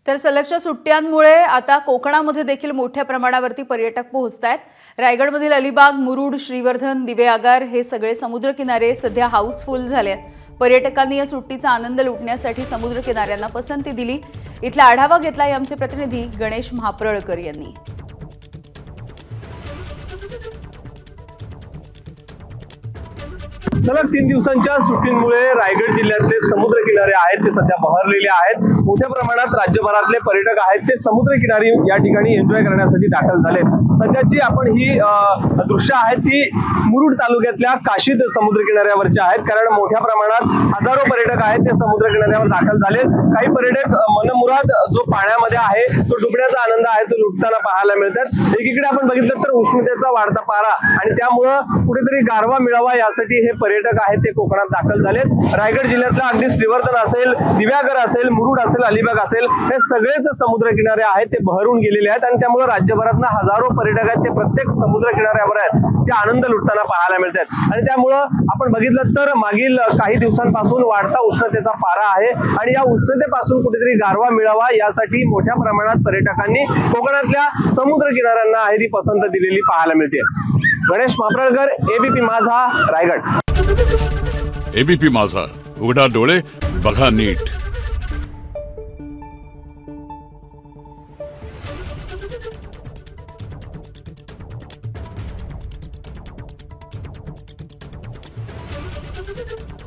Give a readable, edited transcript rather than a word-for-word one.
तर सलगच्या सुट्ट्यांमुळे आता कोकणामध्ये देखील मोठ्या प्रमाणावरती पर्यटक पोहोचतायत। रायगडमधील अलिबाग, मुरुड, श्रीवर्धन, दिवेआगार हे सगळे समुद्रकिनारे सध्या हाऊसफुल झालेत। पर्यटकांनी या सुट्टीचा आनंद लुटण्यासाठी समुद्रकिनाऱ्यांना पसंती दिली। इथला आढावा घेतलाय आमचे प्रतिनिधी गणेश महाप्रळकर यांनी। सलग 3 दिवसांच्या सुट्टींमुळे रायगड जिल्ह्यातले समुद्र किनारे आहेत ते सध्या बहरलेले आहेत। मोठ्या प्रमाणात राज्यभरातले पर्यटक आहेत ते समुद्र किनारी या ठिकाणी एन्जॉय करण्यासाठी दाखल झालेत। सध्याची आपण ही दृश्य आहेत ती मुरुड तालुक्यातल्या काशीद समुद्र किनाऱ्यावरची आहेत, कारण मोठ्या प्रमाणात हजारो पर्यटक आहेत ते समुद्र किनाऱ्यावर दाखल झालेत। काही पर्यटक मनमुराद जो पाण्यामध्ये आहे तो डुबण्याचा आनंद आहे तो लुटताना पाहायला मिळतात। एकीकडे आपण बघितलं तर उष्णतेचा वाढता पारा आणि त्यामुळं कुठेतरी गारवा मिळावा यासाठी हे पर्यटक आहेत ते कोकणात दाखल झालेत। रायगड जिल्ह्यातला अगदी श्रीवर्धन असेल, दिवेआगार असेल, मुरुड असेल, अलिबाग असेल, हे सगळेच समुद्र किनारे आहेत ते बहरून गेलेले आहेत आणि त्यामुळे राज्यभरातून हजारो पर्यटक आहेत ते प्रत्येक समुद्र किनाऱ्यावर आहेत ते आनंद लुटताना पाहायला मिळतात। आणि त्यामुळं आपण बघितलं तर मागील काही दिवसांपासून वाढता उष्णतेचा पारा आहे आणि या उष्णतेपासून कुठेतरी गारवा मिळावा यासाठी मोठ्या प्रमाणात पर्यटकांनी कोकणातल्या समुद्र किनाऱ्यांना आहे ती पसंत दिलेली पाहायला मिळते। गणेश महाप्रळकर, एबीपी माझा, रायगड। एबीपी माझा, उघडा डोळे बघा नीट। Thank you.